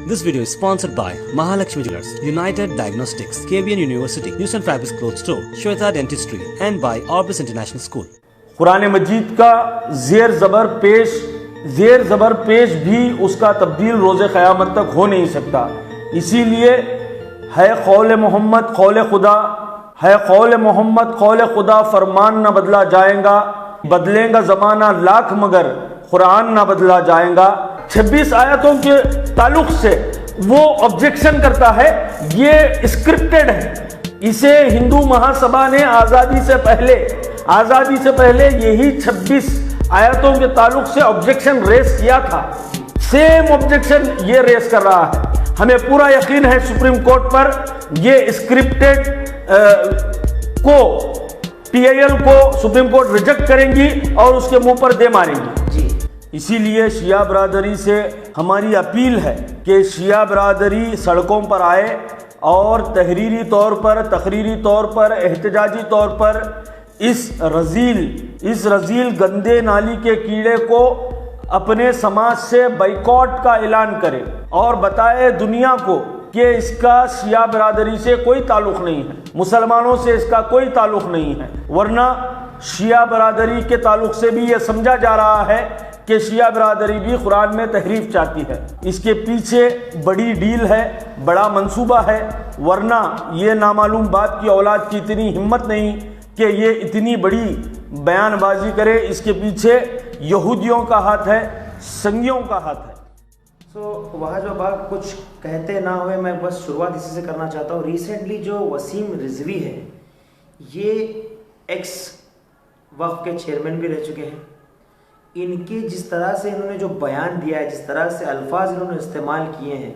This video is sponsored by Mahalakshmi Jewellers, United Diagnostics, KVN University, News and Fabrics Clothes Store, Shweta Dentistry, and by Orbis International School. Quran मजीद का ज़ेर ज़बर पेश भी उसका तब्दील रोज़े क़यामत तक हो नहीं सकता। इसीलिए है कौल मोहम्मद कौल खुदा फरमान न बदला जाएगा, बदलेगा ज़माना लाख मगर कुरान न बदला जाएगा। 26 आयतों के ताल्लुक से वो ऑब्जेक्शन करता है, ये स्क्रिप्टेड है। इसे हिंदू महासभा ने आज़ादी से पहले यही 26 आयतों के ताल्लुक से ऑब्जेक्शन रेस किया था। सेम ऑब्जेक्शन ये रेस कर रहा है। हमें पूरा यकीन है सुप्रीम कोर्ट पर ये स्क्रिप्टेड को PIL को सुप्रीम कोर्ट रिजेक्ट करेंगी और उसके मुंह पर दे मारेंगी। इसीलिए शिया बरादरी से हमारी अपील है कि शिया बरादरी सड़कों पर आए और तहरीरी तौर पर एहतजाजी तौर पर इस रजील गंदे नाली के कीड़े को अपने समाज से बाइकॉट का ऐलान करे और बताए दुनिया को कि इसका शिया बरादरी से कोई ताल्लुक नहीं है, मुसलमानों से इसका कोई ताल्लुक नहीं है। वरना शिया बरादरी के ताल्लुक से भी ये समझा जा रहा है कि शिया बरादरी भी कुरान में तहरीफ चाहती है। इसके पीछे बड़ी डील है, बड़ा मंसूबा है। वरना ये नामालूम बाप की औलाद की इतनी हिम्मत नहीं कि ये इतनी बड़ी बयानबाजी करे। इसके पीछे यहूदियों का हाथ है, संगियों का हाथ है। वहाँ जो बात कुछ कहते ना हुए, मैं बस शुरुआत इसी से करना चाहता हूँ। रिसेंटली जो वसीम रिजवी है, ये एक्स वक्फ के चेयरमैन भी रह चुके हैं। इनके जिस तरह से इन्होंने जो बयान दिया है, जिस तरह से अल्फाज इन्होंने इस्तेमाल किए हैं,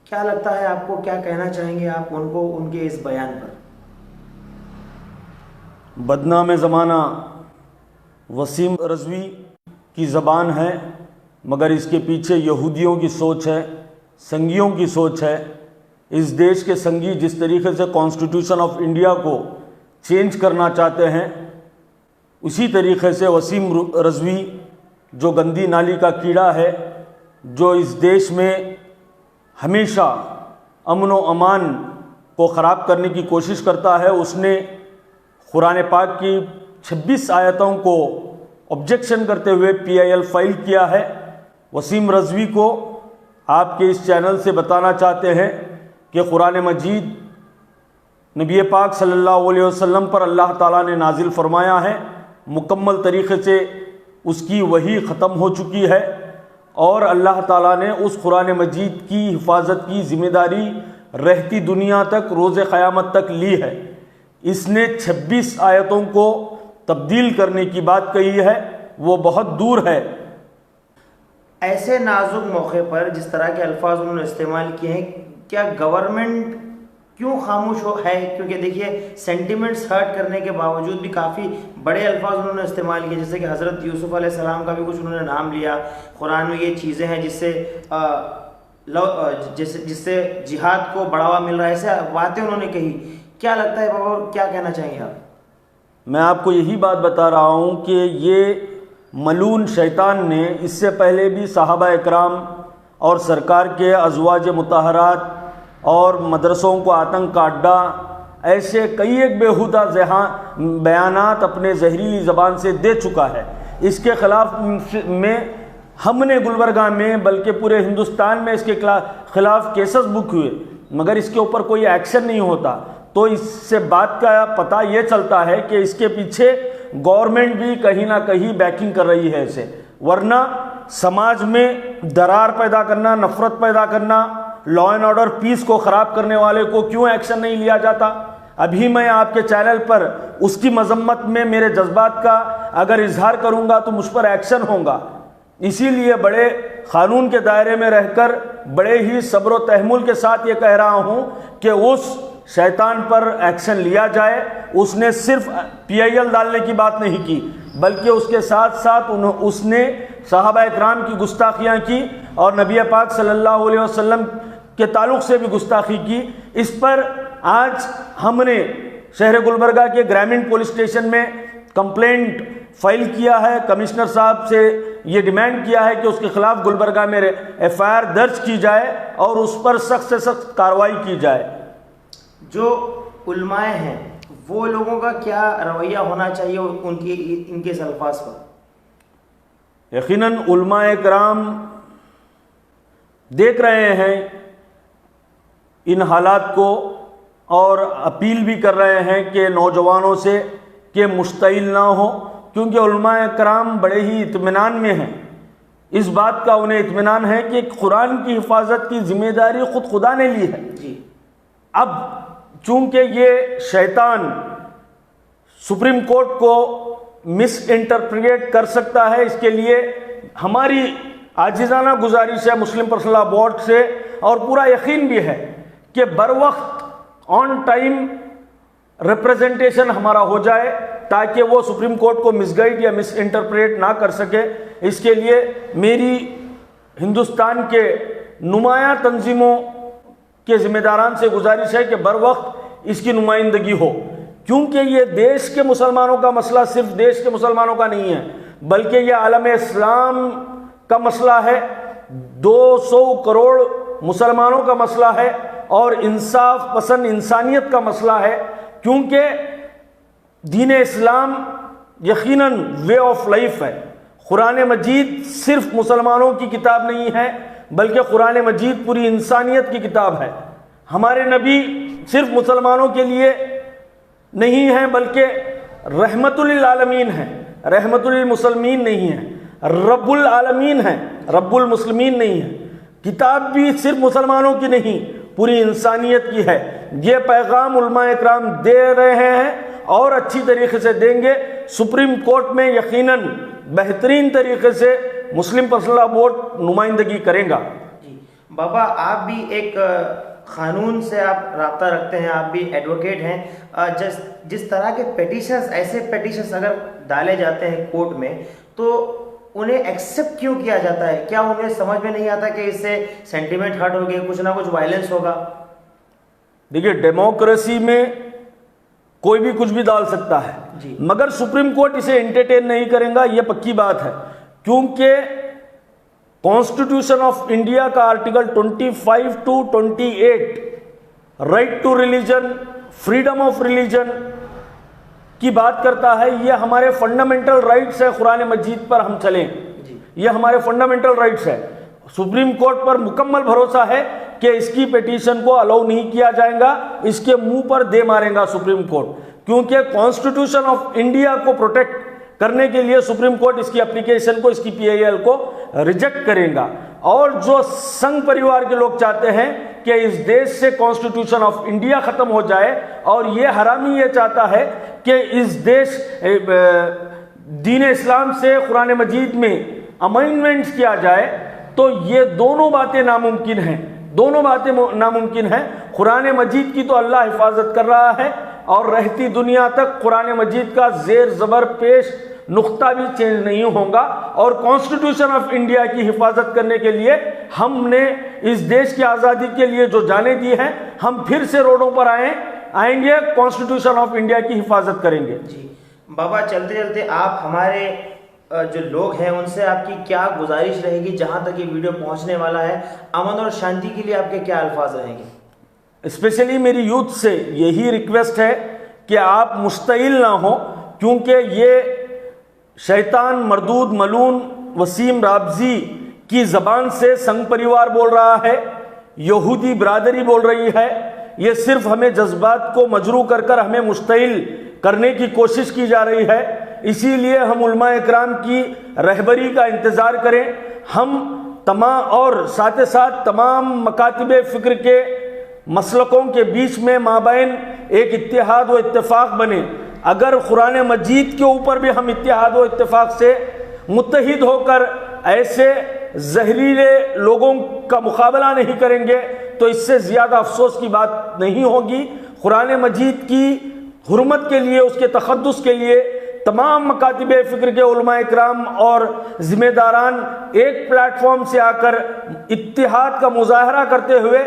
क्या लगता है आपको, क्या कहना चाहेंगे आप उनको उनके इस बयान पर? बदनाम ज़माना वसीम रिजवी की ज़बान है, मगर इसके पीछे यहूदियों की सोच है, संगियों की सोच है। इस देश के संगी जिस तरीके से कॉन्स्टिट्यूशन ऑफ इंडिया को चेंज करना चाहते हैं, उसी तरीके से वसीम रिजवी जो गंदी नाली का कीड़ा है, जो इस देश में हमेशा अमन व अमान को ख़राब करने की कोशिश करता है, उसने कुरान पाक की 26 आयतों को ऑब्जेक्शन करते हुए PIL फाइल किया है। वसीम रिजवी को आपके इस चैनल से बताना चाहते हैं कि कुरान मजीद नबी पाक सल्लल्लाहु अलैहि वसल्लम पर अल्लाह ताला ने नाजिल फरमाया है, मुकम्मल तरीके से उसकी वही ख़त्म हो चुकी है और अल्लाह ताला ने उस कुरान मजीद की हिफाजत की ज़िम्मेदारी रहती दुनिया तक, रोज़े क़यामत तक ली है। इसने 26 आयतों को तब्दील करने की बात कही है, वो बहुत दूर है। ऐसे नाजुक मौके पर जिस तरह के अल्फाज उन्होंने इस्तेमाल किए हैं, क्या गवर्नमेंट क्यों खामोश है? क्योंकि देखिए, सेंटिमेंट्स हर्ट करने के बावजूद भी काफ़ी बड़े अल्फाज उन्होंने इस्तेमाल किए, जैसे कि हज़रत यूसुफ अलैहिस्सलाम का भी कुछ उन्होंने नाम लिया। कुरान में ये चीज़ें हैं जिससे जिहाद को बढ़ावा मिल रहा है, ऐसे बातें उन्होंने कही। क्या लगता है बाबा, क्या कहना चाहेंगे आप? मैं आपको यही बात बता रहा हूँ कि ये मलून शैतान ने इससे पहले भी सहाबा इकराम और सरकार के अज़वाज मुतहरात और मदरसों को आतंक का अड्डा, ऐसे कई एक बेहुदा बयानात अपने जहरीली ज़बान से दे चुका है। इसके ख़िलाफ़ में हमने गुलबर्गा में, बल्कि पूरे हिंदुस्तान में इसके ख़िलाफ़ केसेस बुक हुए, मगर इसके ऊपर कोई एक्शन नहीं होता। तो इससे बात का पता ये चलता है कि इसके पीछे गवर्नमेंट भी कहीं ना कहीं बैकिंग कर रही है इसे। वरना समाज में दरार पैदा करना, नफ़रत पैदा करना, लॉ एंड ऑर्डर पीस को ख़राब करने वाले को क्यों एक्शन नहीं लिया जाता? अभी मैं आपके चैनल पर उसकी मजम्मत में मेरे जज्बात का अगर इजहार करूंगा तो मुझ पर एक्शन होगा। इसीलिए बड़े कानून के दायरे में रहकर बड़े ही सब्र व तहम्मुल के साथ ये कह रहा हूँ कि उस शैतान पर एक्शन लिया जाए। उसने सिर्फ PIL डालने की बात नहीं की, बल्कि उसके साथ साथ उसने सहाबा इकराम की गुस्ताखियाँ की और नबी पाक सल्लल्लाहु अलैहि वसल्लम के ताल्लुक़ से भी गुस्ताखी की। इस पर आज हमने शहर गुलबर्गा के ग्रामीण पुलिस स्टेशन में कंप्लेंट फाइल किया है। कमिश्नर साहब से یہ ڈیمانڈ کیا ہے کہ اس کے خلاف گلبرگہ میں FIR درج کی جائے اور اس پر سخت سے سخت کارروائی کی جائے۔ جو علماء ہیں وہ لوگوں کا کیا رویہ ہونا چاہیے ان کے اس الفاظ پر؟ یقیناً علماء کرام دیکھ رہے ہیں ان حالات کو اور اپیل بھی کر رہے ہیں کہ نوجوانوں سے کہ مشتعل نہ ہو، کیونکہ علماء کرام بڑے ہی اطمینان میں ہیں۔ اس بات کا انہیں اطمینان ہے کہ قرآن کی حفاظت کی ذمہ داری خود خدا نے لی ہے۔ اب چونکہ یہ شیطان سپریم کورٹ کو مس انٹرپریٹ کر سکتا ہے، اس کے لیے ہماری عاجزانہ گزارش ہے مسلم پرسنل لاء بورڈ سے، اور پورا یقین بھی ہے کہ بر وقت آن ٹائم ریپریزنٹیشن ہمارا ہو جائے تاکہ وہ سپریم کورٹ کو مس گائیڈ یا مس انٹرپریٹ نہ کر سکے۔ اس کے لیے میری ہندوستان کے نمایاں تنظیموں کے ذمہ داران سے گزارش ہے کہ بر وقت اس کی نمائندگی ہو، کیونکہ یہ دیش کے مسلمانوں کا مسئلہ صرف دیش کے مسلمانوں کا نہیں ہے، بلکہ یہ عالم اسلام کا مسئلہ ہے، 200 کروڑ مسلمانوں کا مسئلہ ہے اور انصاف پسند انسانیت کا مسئلہ ہے، کیونکہ دین اسلام یقیناً وے آف لائف ہے۔ قرآن مجید صرف مسلمانوں کی کتاب نہیں ہے، بلکہ قرآن مجید پوری انسانیت کی کتاب ہے۔ ہمارے نبی صرف مسلمانوں کے لیے نہیں ہیں بلکہ رحمت للعالمین ہیں، رحمت للمسلمین نہیں ہیں، رب العالمین ہیں، رب المسلمین نہیں ہیں۔ کتاب بھی صرف مسلمانوں کی نہیں، پوری انسانیت کی ہے۔ یہ پیغام علماء اکرام دے رہے ہیں اور اچھی طریقے سے دیں گے۔ سپریم کورٹ میں یقیناً بہترین طریقے سے مسلم پرسنل لاء بورڈ نمائندگی کرے گا۔ بابا آپ بھی ایک قانون سے آپ رابطہ رکھتے ہیں، آپ بھی ایڈوکیٹ ہیں، جس طرح کے پیٹیشنز، ایسے پیٹیشنز اگر ڈالے جاتے ہیں کورٹ میں تو انہیں ایکسیپٹ کیوں کیا جاتا ہے؟ کیا انہیں سمجھ میں نہیں آتا کہ اس سے سینٹیمنٹ ہرٹ ہوگی، کچھ نہ کچھ وائلنس ہوگا؟ دیکھیے ڈیموکریسی میں کوئی بھی کچھ بھی ڈال سکتا ہے، مگر سپریم کورٹ اسے انٹرٹین نہیں کرے گا، یہ پکی بات ہے، کیونکہ کانسٹیٹیوشن آف انڈیا کا article 25 to 28 right to religion, freedom of religion کی بات کرتا ہے۔ یہ ہمارے فنڈامنٹل رائٹس ہے، قرآن مجید پر ہم چلیں، یہ ہمارے فنڈامنٹل رائٹس ہے۔ سپریم کورٹ پر مکمل بھروسہ ہے کہ اس کی پیٹیشن کو الاؤ نہیں کیا جائے گا، اس کے منہ پر دے مارے گا سپریم کورٹ، کیونکہ کانسٹیٹیوشن آف انڈیا کو پروٹیکٹ کرنے کے لیے سپریم کورٹ اس کی اپلیکیشن کو، اس کی PIL کو ریجیکٹ کرے گا۔ اور جو سنگھ پریوار کے لوگ چاہتے ہیں کہ اس دیش سے کانسٹیٹیوشن آف انڈیا ختم ہو جائے، اور یہ حرامی یہ چاہتا ہے کہ اس دیش دین اسلام سے قرآن مجید میں امینڈمنٹس کیا جائے، تو یہ دونوں باتیں ناممکن ہیں، دونوں باتیں ناممکن ہیں۔ قرآن مجید کی تو اللہ حفاظت کر رہا ہے، اور رہتی دنیا تک قرآن مجید کا زیر زبر پیش نقطہ بھی چینج نہیں ہوگا، اور کانسٹیٹیوشن آف انڈیا کی حفاظت کرنے کے لیے ہم نے اس دیش کی آزادی کے لیے جو جانیں دی ہیں، ہم پھر سے روڈوں پر آئیں گے، کانسٹیٹیوشن آف انڈیا کی حفاظت کریں گے۔ بابا چلتے چلتے آپ ہمارے جو لوگ ہیں ان سے آپ کی کیا گزارش رہے گی، جہاں تک یہ ویڈیو پہنچنے والا ہے، امن اور شانتی کے لیے آپ کے کیا الفاظ رہیں گے؟ اسپیشلی میری یوتھ سے یہی ریکویسٹ ہے کہ آپ مشتعل نہ ہوں، کیونکہ یہ شیطان مردود ملعون وسیم رابضی کی زبان سے سنگھ پریوار بول رہا ہے، یہودی برادری بول رہی ہے، یہ صرف ہمیں جذبات کو مجروح کر کر ہمیں مشتعل کرنے کی کوشش کی جا رہی ہے۔ اسی لیے ہم علماء اکرام کی رہبری کا انتظار کریں، ہم تمام اور ساتھ ساتھ تمام مکاتب فکر کے مسلکوں کے بیچ میں مابین ایک اتحاد و اتفاق بنے۔ اگر قرآن مجید کے اوپر بھی ہم اتحاد و اتفاق سے متحد ہو کر ایسے زہریلے لوگوں کا مقابلہ نہیں کریں گے تو اس سے زیادہ افسوس کی بات نہیں ہوگی۔ قرآن مجید کی حرمت کے لیے، اس کے تقدس کے لیے تمام مکاتب فکر کے علماء اکرام اور ذمہ داران ایک پلیٹ فارم سے آ کر اتحاد کا مظاہرہ کرتے ہوئے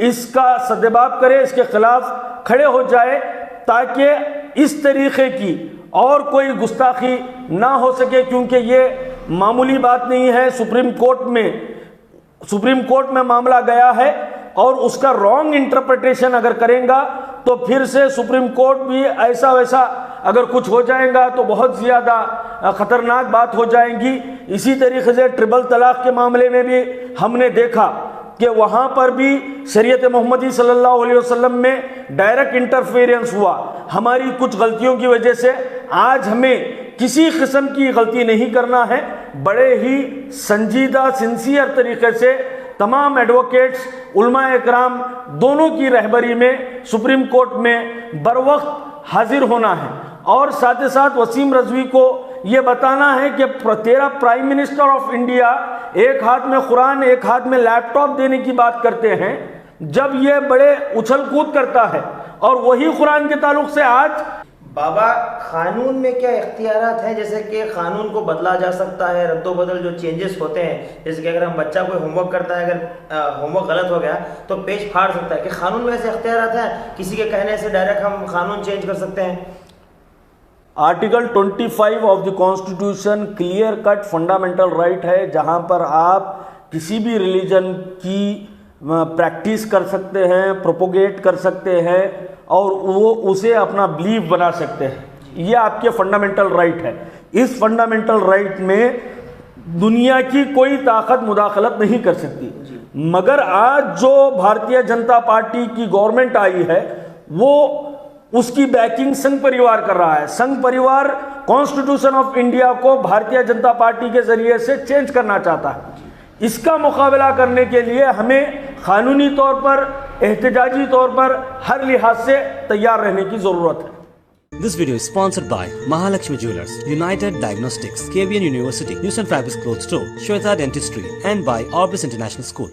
اس کا سدباب کرے، اس کے خلاف کھڑے ہو جائے، تاکہ اس طریقے کی اور کوئی گستاخی نہ ہو سکے، کیونکہ یہ मामूली बात नहीं है। सुप्रीम कोर्ट में मामला गया है और उसका रॉन्ग इंटरप्रिटेशन अगर करेगा तो फिर से सुप्रीम कोर्ट भी ऐसा वैसा अगर कुछ हो जाएगा तो बहुत ज़्यादा खतरनाक बात हो जाएगी। इसी तरीके से ट्रिपल तलाक के मामले में भी हमने देखा कि वहाँ पर भी शरीयत मोहम्मदी सल्लल्लाहु अलैहि वसल्लम में डायरेक्ट इंटरफेरेंस हुआ हमारी कुछ गलतियों की वजह से। आज हमें किसी किस्म की गलती नहीं करना है, बड़े ही संजीदा सिंसियर तरीके से तमाम एडवोकेट्स उलमा इकराम दोनों की रहबरी में सुप्रीम कोर्ट में बर वक्त हाजिर होना है और साथ ही साथ वसीम रजवी को ये बताना है कि तेरा प्राइम मिनिस्टर ऑफ इंडिया एक हाथ में कुरान एक हाथ में लैपटॉप देने की बात करते हैं, जब ये बड़े उछल कूद करता है और वही कुरान के ताल्लुक से आज बाबा कानून में क्या इख्तियारात हैं, जैसे कि कानून को बदला जा सकता है, रद्दो बदल जो चेंजेस होते हैं, जैसे कि अगर हम बच्चा कोई होमवर्क करता है, अगर होमवर्क गलत हो गया तो पेज फाड़ सकता है, कि कानून में ऐसे इख्तियारात हैं किसी के कहने से डायरेक्ट हम कानून चेंज कर सकते हैं? Article 25 of the constitution clear cut fundamental right है, जहां पर आप किसी भी रिलीजन की प्रैक्टिस कर सकते हैं, प्रोपोगेट कर सकते हैं और वो उसे अपना बिलीव बना सकते हैं। ये आपके फंडामेंटल राइट है। इस फंडामेंटल राइट में दुनिया की कोई ताकत मुदाखलत नहीं कर सकती। मगर आज जो भारतीय जनता पार्टी की गवर्नमेंट आई है वो उसकी बैकिंग संघ परिवार कर रहा है। संघ परिवार कॉन्स्टिट्यूशन ऑफ इंडिया को भारतीय जनता पार्टी के जरिए से चेंज करना चाहता है। इसका मुकाबला करने के लिए हमें कानूनी तौर पर, एहतजाजी तौर पर हर लिहाज से तैयार रहने की जरूरत है। This video is sponsored by Mahalakshmi Jewelers, United Diagnostics, KBN University, News and Fabrics Clothes Store, Shweta Dentistry, and by Orbis International School.